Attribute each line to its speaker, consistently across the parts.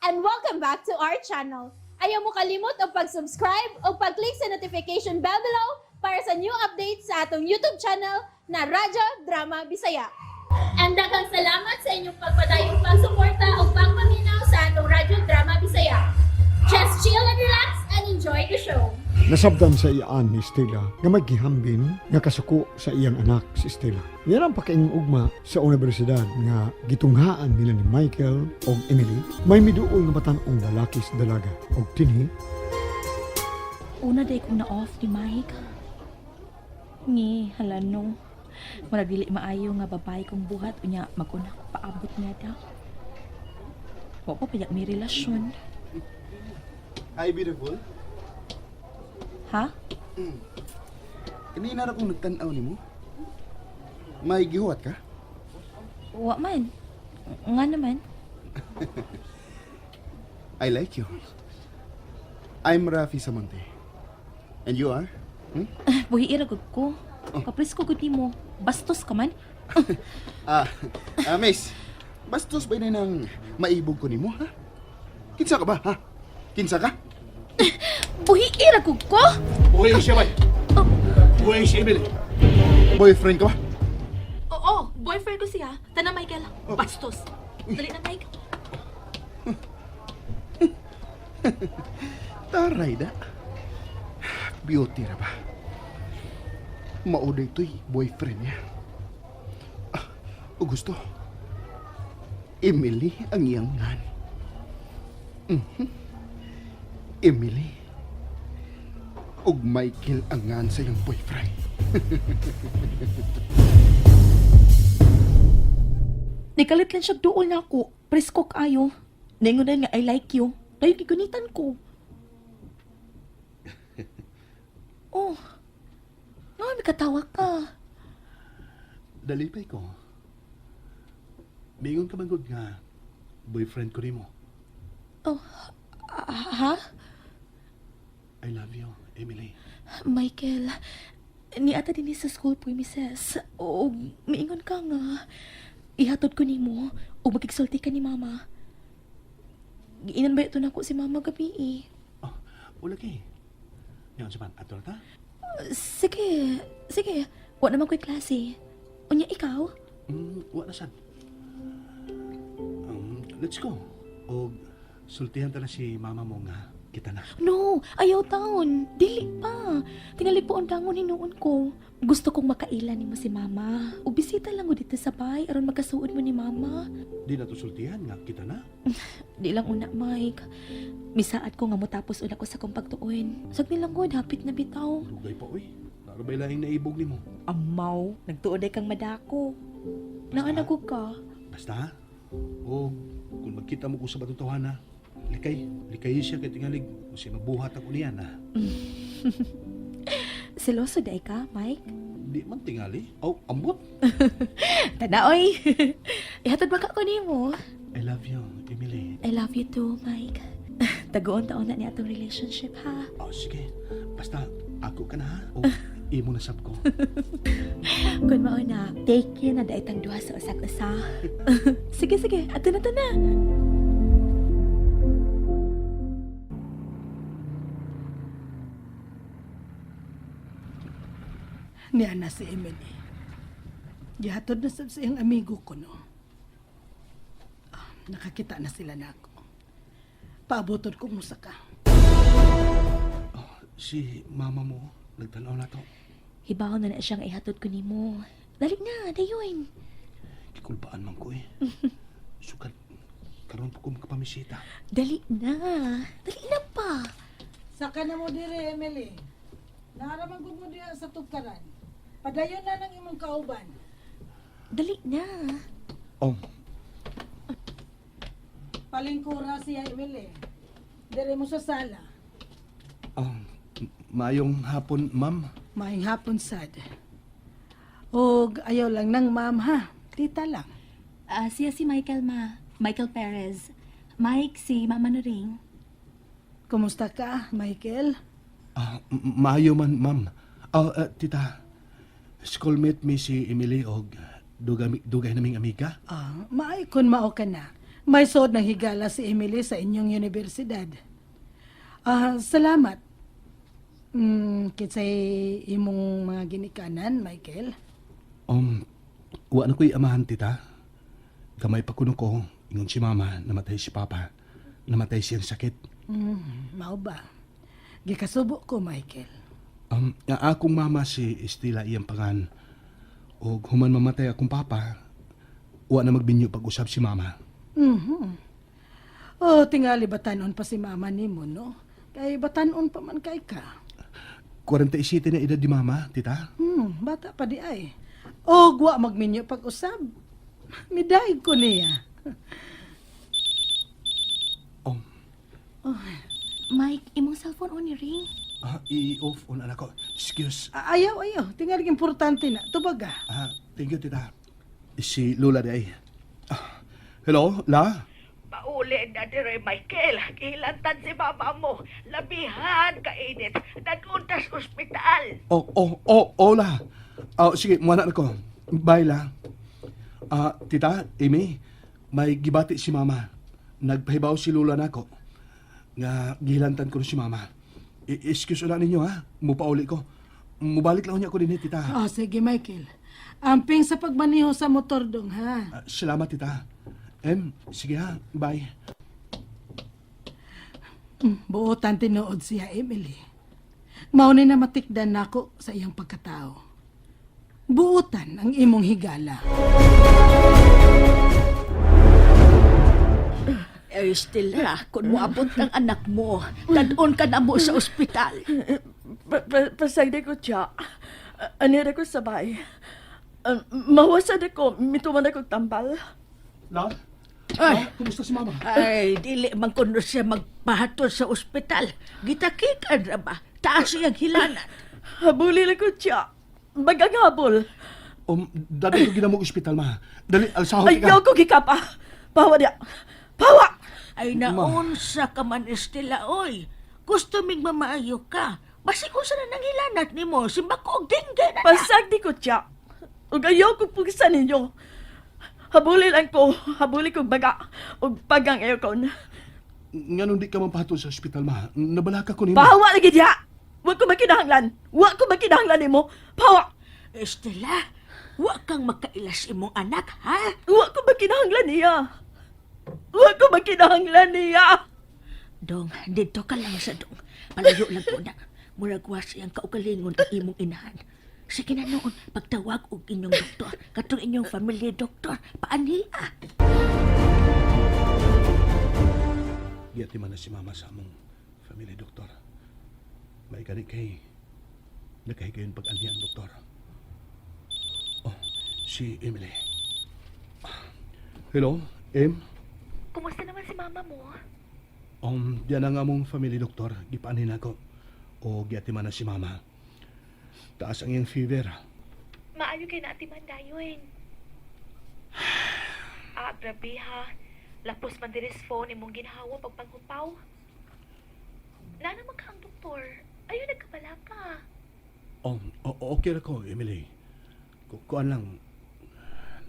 Speaker 1: and welcome back to our channel. Ayaw mo kalimot o pag-subscribe o pag-click sa notification bell below para sa new updates sa atong YouTube channel na Radyo Drama Bisaya. And daghang salamat sa inyong pagpadayong pagsuporta o pagpaminaw sa atong Radyo Drama Bisaya. Just chill and relax and enjoy the show.
Speaker 2: Nasabdan sa iyaan ni Stella nga maghihambin nga kasuko sa iyang anak si Stella. Yan ang pakaingong ugma sa universidad nga gitunghaan nila ni Michael o Emily. May miduol nga batanong lalaki sa dalaga o tinhi.
Speaker 3: Una day kong na-off ni Mike. Ngi, halano. Wala dili maayo nga babae kong buhat unya maguna ko paabot niya daw. Wa pa payak may relasyon.
Speaker 4: Hi, beautiful.
Speaker 3: Ha?
Speaker 4: Kanina na kong nagtanaw ni mo. May gihuwat ka?
Speaker 3: Wa man. Nga naman.
Speaker 4: I like you. I'm Rafi Samonte. And you are?
Speaker 3: Buhi iragod ko. Kapris ko gud mo. Bastos ka man.
Speaker 4: Miss. Bastos ba na nang maibog ko ni mo, ha? Kinsa ka ba, ha? Kinsa ka?
Speaker 3: Buhi iragod ko?
Speaker 4: Buhay siya ba? Buhay siya, Emily. Boyfriend ka ba?
Speaker 3: Oo, boyfriend ko siya. Tana Michael. Bastos. Dali na Mike.
Speaker 4: Taray da. Beauty ra ba? Mauday to'y boyfriend niya. O gusto. Emily ang iyang nan. Emily. Ug Michael ang ngan sa iyong boyfriend.
Speaker 3: Nikalit lang siya doon na ako. Presko kayo. Naingunan nga I like you. Tayo gigunitan ko. Oh. May katawa ka.
Speaker 4: Dalipay ko. Bingon ka man gud nga boyfriend ko nimo.
Speaker 3: Oh. Ha?
Speaker 4: I love you, Emily.
Speaker 3: Michael, ni ata din sa school po, Mrs. O, miingon ka nga. Ihatod ko nimo o magkigsulti ka ni Mama. Giinan ba ito na ko si Mama gabi eh?
Speaker 4: Oh, wala kay. Yan sa man, atol ta?
Speaker 3: Sige. Wa naman ko'y klase. Unya ikaw?
Speaker 4: Wala sad. Let's go. O, sultihan ta na si Mama mo nga kita na.
Speaker 3: No, ayaw taon. Dili pa. Tingali po ang dangon hinuon ko. Gusto kong makailan ni mo si Mama. O bisita lang mo dito sa bahay aron magkasuod mo ni Mama.
Speaker 4: Di na to sultihan nga kita na.
Speaker 3: Di lang una, Mike. Misaad ko nga mo tapos una ko sa kong pagtuon. Sagni lang ko, hapit na bitaw.
Speaker 4: Lugay pa, oy. Narabay lahing naibog ni mo.
Speaker 3: Amaw, nagtuoday kang madako. Naanagog ka.
Speaker 4: Basta, o kung magkita mo ko sa batutuhan na, likay siya kay tingalig. Kasi mabuhat ako niyan, ha?
Speaker 3: Seloso day ka, Mike?
Speaker 4: Di man tingali. Oh, ambot.
Speaker 3: Tanaoy. Ihatod ba ka ko nimo?
Speaker 4: I love you, Emily.
Speaker 3: I love you too, Mike. Tagoon taon na ni atong relationship, ha?
Speaker 4: Oh, sige. Basta, ako ka na, ha? O, imo na sab ko.
Speaker 3: Kung mao na, take you na daitang duha sa usak-usa. Sige, ato na.
Speaker 5: Niya na si Emily. Gihatod na sa iyang amigo ko, no? Nakakita na sila na ako. Paabotod ko mo ka.
Speaker 4: Oh, si Mama mo, nagtanaw na to.
Speaker 3: Hibaw na siyang ihatod ko nimo. Dali na, dayon.
Speaker 4: Kikulbaan man ko, eh. Sukat, karon po ko magpamisita.
Speaker 3: Dali na pa.
Speaker 5: Saka na mo dire, Emily. Naraman ko mo diya sa tugkaran. Padayon na ng imong kauban.
Speaker 3: Dali na.
Speaker 4: Oh,
Speaker 5: Palingkura siya, Emily. Dire mo sa sala.
Speaker 4: mayong hapon, ma'am.
Speaker 5: Maayong hapon, sad. O ayaw lang ng ma'am, ha? Tita lang.
Speaker 3: Siya si Michael, Michael Perez. Mike, si Mama Nuring.
Speaker 5: Kumusta ka, Michael?
Speaker 4: Maayo man, ma'am. Tita, schoolmate mi si Emily og dugay naming amiga.
Speaker 5: Maay kun mao ka na. May sod ng higala si Emily sa inyong universidad. Salamat. Kitsay imong mga ginikanan, Michael.
Speaker 4: Wa na ko'y amahan, tita. Gamay pa kuno ko, ingon si mama, namatay si papa. Namatay siyang sakit.
Speaker 5: Mao ba? Gikasubo ko, Michael.
Speaker 4: Nga akong mama si Estela iyang pangan. O human mamatay akong papa, wa na magbinyo pag-usab si mama.
Speaker 5: Tingali batanon pa si mama nimo, no? Kay batanon pa man kay ka.
Speaker 4: 47 na edad di mama, tita.
Speaker 5: Bata pa di ay. Wa magminyo pag-usab. Miday ko niya.
Speaker 3: Mike, imong cellphone on ni ring.
Speaker 4: I-off on anak ko. Excuse.
Speaker 5: Ayaw. Tingali importante na. Tubaga.
Speaker 4: Thank you, tita. Si Lola di ay. Hello, La?
Speaker 6: Pauli na dire, Michael. Kilantan si mama mo. Labihan kainit. Naguntas ospital.
Speaker 4: La. Sige, muna na ko. Bye, La. Tita, Amy, may gibati si mama. Nagpahibaw si Lola na ko. Nga gihilantan ko si mama. Excuse ulit ninyo, ha? Mupauli ko. Mubalik lang niya ako din, tita.
Speaker 5: Sige, Michael. Amping sa pagmaniho sa motor dong, ha?
Speaker 4: Salamat, tita. Sige ha. Bye.
Speaker 5: Buotan tinuod siya, Emily. Mauni na matikdan nako sa iyang pagkatao. Buotan ang imong higala.
Speaker 6: Estela, kung moabot ang anak mo, tadon ka na mo sa ospital.
Speaker 7: Pasagdi ko siya. Anira ko sabay. Mawasad ako, mituman ako tambal.
Speaker 4: La? La, kumusta si mama?
Speaker 6: Ay, dili man kuno siya magpahatod sa ospital. Gitakikan ra ba? Taas iyang hilanan.
Speaker 7: Habuli lang ko siya. Bagang habol.
Speaker 4: Dali ko ginamog ospital, ma. Dali, alsahod ka.
Speaker 7: Ayaw ko gikapa. Pawa niya. Pawa!
Speaker 6: Ay, naunsa ka man, Estela, oy. Gusto ming mamaayo ka. Basi kung saan nang hilanat ni mo, simba ko og dinggay na.
Speaker 7: Pasagdi ko siya. Ug ayaw ko pugisan ninyo. Habuli lang ko. Habuli ko baga. Ug pagang aircon.
Speaker 4: Nga nung di ka mapahatod sa ospital, ma. Nabalaka ko ni mo.
Speaker 7: Pawa lagi diya! Huwag ko makinahanglan. Huwag ko makinahanglan ni mo. Pawa!
Speaker 6: Estela, wa kang makailas imong anak, ha?
Speaker 7: Huwag ko makinahanglan niya. Huwag ko makinahanglan niya.
Speaker 6: Dong, dito ka lang sa dong. Palayo lang ko na. Muragwas iyang kaugalingon ang imong inahan. Sige na noon, pagtawag og inyong doktor, katong inyong family doktor, paaniya.
Speaker 4: Giyati man na si mama sa among family doktor. May kani kay nakahigayon pag-anhi ang doktor. Si Emily. Hello, Em?
Speaker 3: Kumusta naman si mama mo?
Speaker 4: Diyan ang among family doktor. Gipaanhin ako. O giyati man na si mama. Taas ang iyang fever.
Speaker 3: Maayo kay na ati mandayon. Grabe ha. Lapos man diris phone imong ginhawa pagpanghupaw. Na naman ka ang doktor. Ayaw nagkabala ka.
Speaker 4: Okay na ko, Emily. Kuan lang.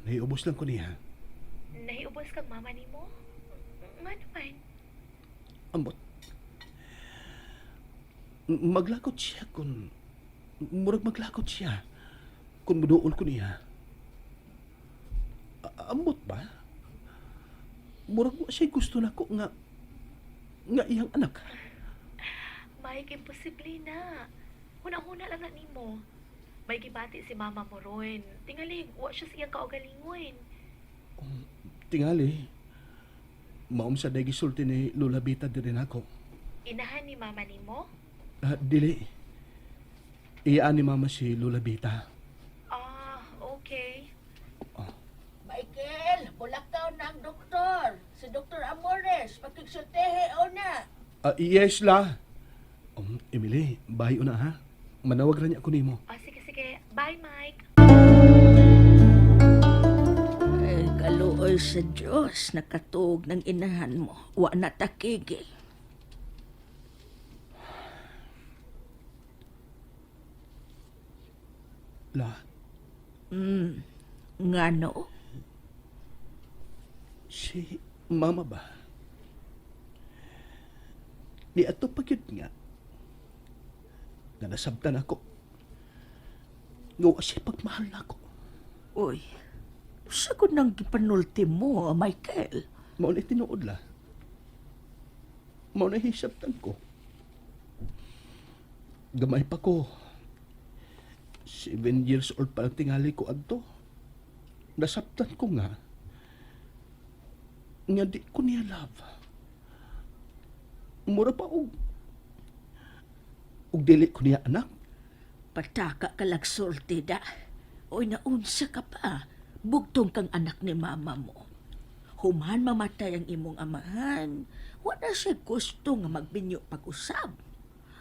Speaker 4: Naiubos lang ko niya.
Speaker 3: Nahiubos kang mama ni mo? Nga naman.
Speaker 4: Ambot. Maglakot siya kung... Murag maglakot siya. Kung muduol ko niya. Ambot ba? Murag mo siya gusto na ko nga iyang anak.
Speaker 3: Mike, imposible na. Huna-huna lang na nimo. May gibati si mama mo ron. Tingaling, wa siya siyang kaugalingon.
Speaker 4: Tingali. Maum sa day gisulti ni Lola Bita din ako.
Speaker 3: Inahan ni mama nimo?
Speaker 4: Dili. Iyaan ni mama si Lola Bita.
Speaker 3: Okay.
Speaker 6: Michael, bulakaw na ang doktor. Si Dr. Amores, makiksultehe o na.
Speaker 4: Yes, la. Emily, bahay una ha. Manawag ra niya ako nimo.
Speaker 3: Sige. Bye, Mike.
Speaker 6: Ay, kaluoy sa Diyos, nakatuog ng inahan mo. Wa na takigil.
Speaker 4: La,
Speaker 6: Nga no?
Speaker 4: si Mama ba? Ni ato pagyud nga nasabtan ako. Ngawa siya pagmahal na ako.
Speaker 6: Uy, sagod nang gipanulti mo, Michael.
Speaker 4: Mao na tinuod la. Mao na hisabtan ko. Gamay pa ko. 7 years old pa lang tingali ko adto. Nasabtan ko nga. Nga di ko niya love. Mura pa og dili ko niya anak.
Speaker 6: Pataka ka lang sulti da. Uy, naunsa ka pa. Bugtong kang anak ni mama mo. Human mamatay ang imong amahan. Wala siya gusto nga magbinyo pag-usab.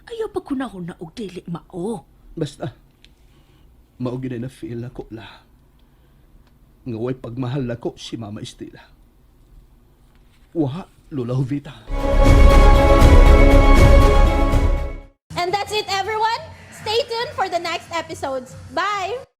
Speaker 6: Ayaw pa kunahon na og dili mao.
Speaker 4: Basta, maugin na feel ako la. Nga way pagmahal ako si Mama Estela. Waha, Lola Jovita.
Speaker 1: And that's it, everyone. Stay tuned for the next episodes. Bye!